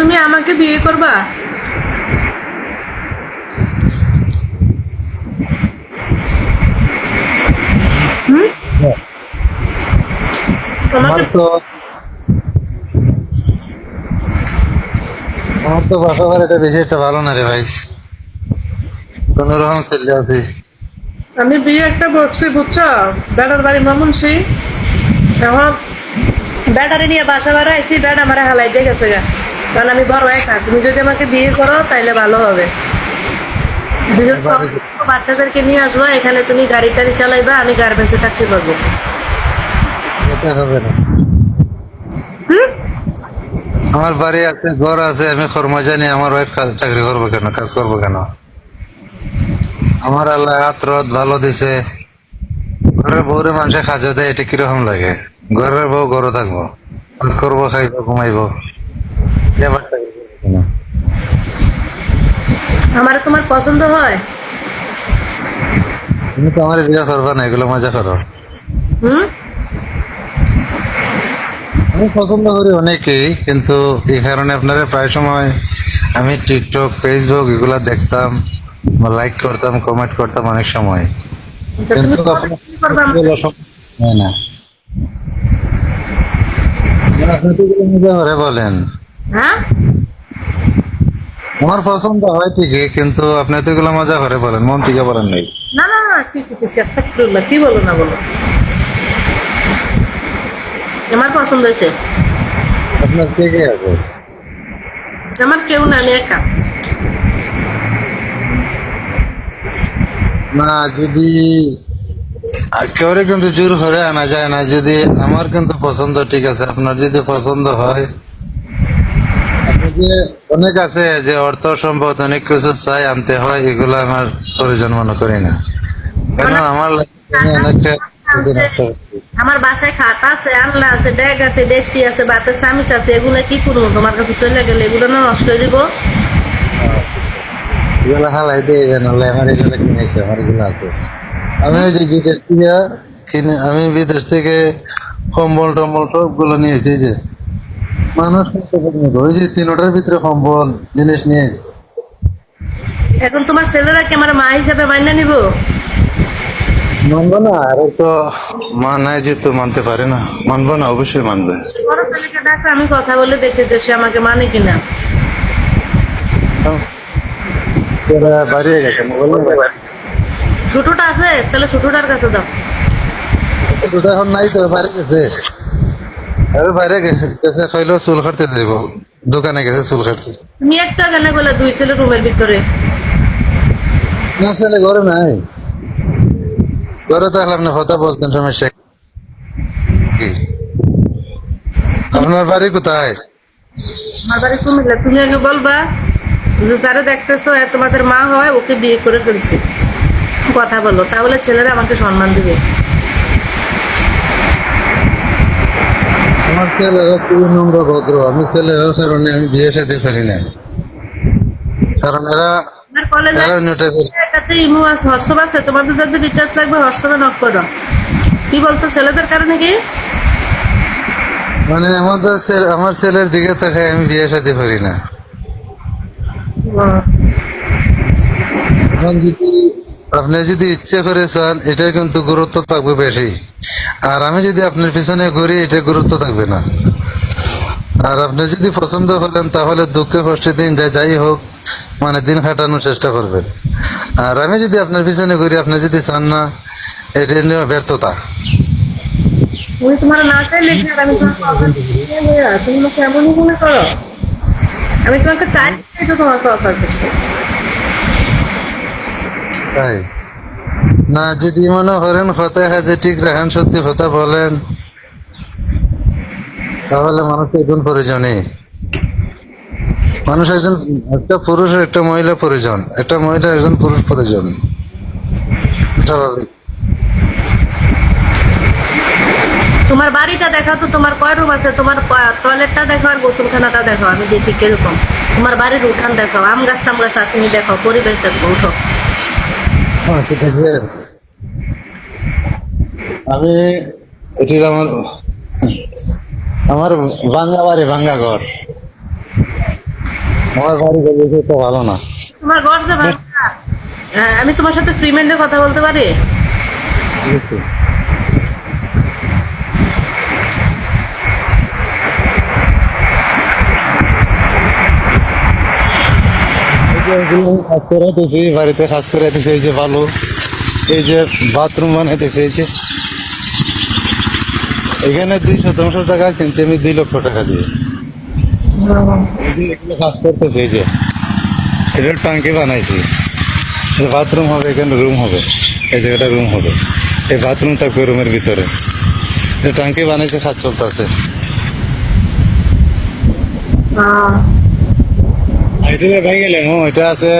তুমি আমাকে বিয়ে করবা? হুম? আমার আমাকে তো আমার তো বাসা বাড়িটা বেশি একটা ভালো না রে ভাই, কোন রকম চলে আছি। আমি বিয়ে একটা করছি বুঝছো, বেটার বাড়ি মামুনসি। এখন বেটারে নিয়ে বাসা ভাড়া আইসি, বেটা আমার হালাই দিয়ে গেছে গা। কারণ আমি বড় একা, তুমি যদি আমাকে বিয়ে করো তাইলে ভালো হবে। দুজন বাড়ি বাচ্চাদেরকে নিয়ে আসবো এখানে, তুমি গাড়ি টাড়ি চালাইবা, আমি গার্মেন্টসে চাকরি করবো। যেতে হবে না। হুম? আমার বাড়ি আছে, ঘর আছে, আমি কর্ম জানি। আমার ওয়াইফ চাকরি করবো কেন, কাজ করবো কেন? আমার আল্লাহ আত্রত ভালো দিছে। ঘরের বউরে মানুষে খাজো দেয়, এটা কিরকম লাগে? ঘরের বউ ঘরে থাকবো, কাজ করবো, খাইবো, ঘুমাইবো। এ আবার চাকরি করবো কেন? আমার তোমার পছন্দ হয়? তুমি তো আমার বিয়ে করবা না, এগুলো মজা করো। হুম? আমি পছন্দ করি অনেকেই, কিন্তু এই কারণে আপনারা প্রায় সময় আমি টিকটক, ফেসবুক এগুলা দেখতাম, লাইক করতাম, কমেন্ট করতাম অনেক সময়। তা তুমি কিন্তু কবে বিয়ে করবা আমাকে? আপনার হয় না। আপনি তো এগুলো মজা করে বলেন। হ্যাঁ? আমার পছন্দ হয় ঠিকই, কিন্তু আপনি তো এগুলো মজা করে বলেন, মন থেকে বলেন নাই। না না না, ঠিক আছে, আস্তাগফিরুল্লাহ, কি বলো না বলো। আমার পছন্দ হয়েছে। আপনার কে কে আছে? আমার কেউ না, আমি একা। না, যদি কেউরে কিন্তু জোর করে আনা যায় না। যদি আমার কিন্তু পছন্দ ঠিক আছে, আপনার যদি পছন্দ হয়, আপনি যে অনেক আছে যে অর্থ সম্পদ অনেক কিছু চাই, আনতে হয়, এগুলো আমার প্রয়োজন মনে করি না। কেন মানে আমার life এ আমি অনেকটা কিছু আছে, নষ্ট করছি। আমার বাসায় খাট আছে, আনলা আছে, ডেক আছে, ডেকসি আছে, বাতের চামিচ আছে, এগুলা কি করবো তোমার কাছে চলে গেলে? এগুলো না নষ্ট হয়ে দিব? এগুলো হালাই দিয়ে নাহলে আমার এগুলো কিনেছে, আমার এগুলো আছে। আমি ওই যে বিদেশ থেকে বিদেশ থেকে কম্বল টম্বল সবগুলো নিয়েছি। এই যে মানুষ কত পছন্দ, ওই যে তিনটার ভিতরে কম্বল জিনিস নিয়েছি। এখন তোমার ছেলেরা কি আমার মা হিসাবে মাইনা নিব? মানবো না, আর তো মা নাই যেহেতু মানতে পারে না। মানবো না, অবশ্যই মানবে। বড় ছেলেকে ডাকো, আমি কথা বলে দেখে যে সে আমাকে মানে কিনা। তাও, তোরা বাড়িয়ে গেছে মোবাইল। ছোটটা আছে, তাহলে ছোটটার কাছে দাও। দুটো এখন নাই তো, বাইরে গেছে। আরে বাইরে গেছে খাইলেও চুল কাটতে যাইব, দোকানে গেছে চুল কাটতে। তুমি একটা কেন বলে দুই ছেলে রুমের ভিতরে? না, ছেলে ঘরে নাই। ঘরে থাকলে আপনি কথা বলতেন, সমস্যা কি? আপনার বাড়ি কোথায়? আমার বাড়ি কুমিল্লা। তুমি আগে বলবা যে যারা দেখতেছো তোমাদের মা হয়, ওকে বিয়ে করে ফেলছি। কথা বলো, তাহলে ছেলেরা আমাকে সম্মান দিবে। আমার ছেলেরা খুবই নম্র ভদ্র। আমি ছেলেরা কারণে আমি বিয়ে সাথে করি না, কারণ এরা আমার কলেজে এরা অন্য টাইপের। এটাতে ইমো আছে, হোয়াটসঅ্যাপ আছে, তোমাদের যদি রিচার্জ লাগবে হোয়াটসঅ্যাপে নক করো। কি বলছো, ছেলেদের কারণে কি? মানে আমার ছেলের দিকে তাকায় আমি বিয়ে সাথে করি না। এখন যদি আপনি যদি ইচ্ছে করে চান, এটার কিন্তু গুরুত্ব থাকবে বেশি। আর আমি যদি আপনার পিছনে ঘুরি, এটা গুরুত্ব থাকবে না। আর আপনি যদি পছন্দ করেন, তাহলে দুঃখে কষ্টে দিন যাই হোক, মানে দিন কাটানোর চেষ্টা করবেন। আর আমি যদি আপনার পিছনে ঘুরি, আপনি যদি চান না, এটা নিয়ে ব্যর্থতা। তুমি তোমার না চাইলে কি আর আমি তোমাকে অফার তুমি আমাকে এমনই মনে করো? আমি তোমাকে চাই, তো তোমাকে অফার করতে। তাই না, যদি মনে করেন কথায় কাজে ঠিক রাখেন, সত্যি কথা বলেন, তাহলে মানুষ একজন প্রয়োজনই। মানুষ একজন, একটা পুরুষ আর একটা মহিলা প্রয়োজন, একটা মহিলা একজন পুরুষ প্রয়োজন, স্বাভাবিক। তোমার বাড়িটা দেখাও তো, তোমার কয় রুম আছে, তোমার টয়লেটটা দেখো আর গোসলখানাটা দেখো, আমি দেখি কিরকম। তোমার বাড়ির উঠান দেখাও, আম গাছ টাম গাছ আসেনি দেখাও, পরিবেশ দেখো, উঠো। আচ্ছা দেখবেন, আমি এটির আমার ভাঙ্গা বাড়ি, ভাঙ্গা ঘর। আমার বাড়ি গেলে তো ভালো না। তোমার ঘর যে ভালো না। হ্যাঁ, আমি তোমার সাথে ফ্রি মাইন্ডে কথা বলতে পারি? এই যে এগুলো আমি কাজ করাইতেছি, বাড়িতে কাজ করাইতেছি, এই যে ভালো, এই যে বাথরুম বানাইতেছি, এই যে এখানে 2 শতাংশ টাকা কিনছি আমি 2 লক্ষ টাকা দিয়ে। এই যে এগুলো কাজ করতেছি, এই যে এটা টাঙ্কি বানাইছি, বাথরুম হবে, এখানে রুম হবে, এই জায়গাটা রুম হবে, এই বাথরুম থাকবে রুমের ভিতরে, এটা টাঙ্কি বানাইছে, কাজ চলতেছে। এটা ভেঙে গেলাম, এটা আছে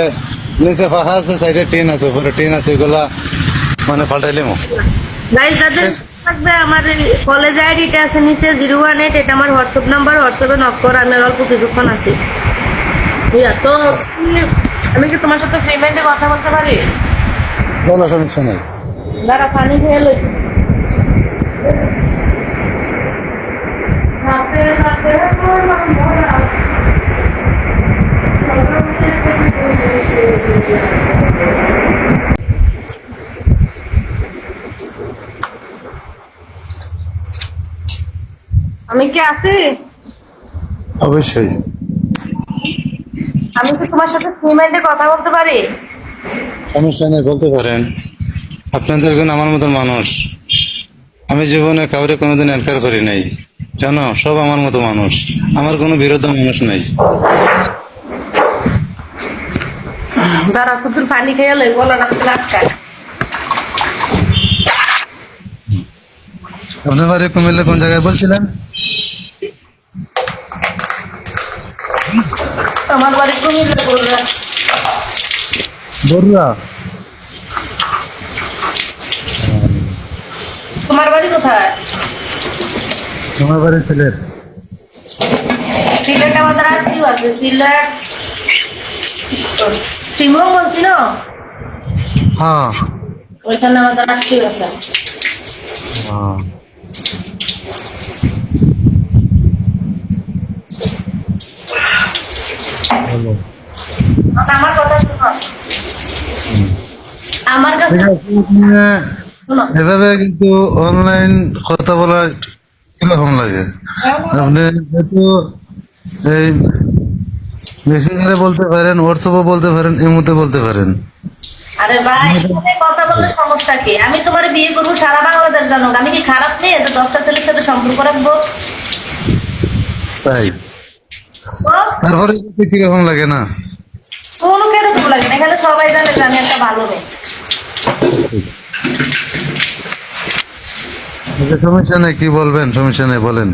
নিচে ফাঁকা আছে, সাইডে টিন আছে, উপরে টিন আছে, এগুলা মানে পাল্টাইলাম। গাইস, যাদের থাকবে আমার কলেজ আইডিটা আছে নিচে 018, এটা আমার হোয়াটসঅ্যাপ নাম্বার, হোয়াটসঅ্যাপে নক কর, আমি আর অল্প কিছুক্ষণ আছি। ঠিক আছে, তো আমি কি তোমার সাথে ফ্রি মাইন্ডে কথা বলতে পারি? বলো, সমস্যা নেই। দাঁড়া, পানি খেয়ে লই। হাতে হাতে কলম ধরা। আমি কি আছি? অবশ্যই। আমি কি তোমার সাথে ফ্রি মাইন্ডে কথা বলতে পারি? সমস্যা নেই, বলতে পারেন। আপনাদের একজন আমার মতন মানুষ, আমি জীবনে কাউরে কোনোদিন এনকার করি নাই, কেন? সব আমার মতো মানুষ, আমার কোনো বিরোধী মানুষ নাই। দাঁড়া, কুতুর পানি খেয়ে লই, গলাটা আটকায়। আপনার বাড়ি কুমিল্লা কোন জায়গায় বলছিলেন? আমার বাড়ি কুমিল্লা বলরা। বরুড়া। তোমার বাড়ি কোথায়? আমার বাড়ি সিলেট। সিলেট আমাদের আত্মীয় আছে, সিলেট শ্রীমঙ্গল ছিল, হ্যাঁ। ওইখানে আমাদের আত্মীয় আছে। আমার কথা শোনো, আমার কাছে শোনো। এভাবে কিন্তু অনলাইন কথা বলা কিরকম লাগে? আপনি যেহেতু এই মেসেঞ্জারে বলতে পারেন, হোয়াটসঅ্যাপে বলতে পারেন, ইমোতে বলতে পারেন। আরে ভাই, এখানে কথা বললে সমস্যা কি? আমি তোমার বিয়ে করবো, সারা বাংলাদেশ জানো, আমি কি খারাপ মেয়ে যে 10টা ছেলের সাথে সম্পর্ক রাখবো? তাই বল, তারপরে কিরকম লাগে না? কোনো কেরকম লাগে না, এখানে সবাই জানে যে আমি একটা ভালো মেয়ে। সমস্যা নেই, কি বলবেন? সমস্যা নেই, বলেন।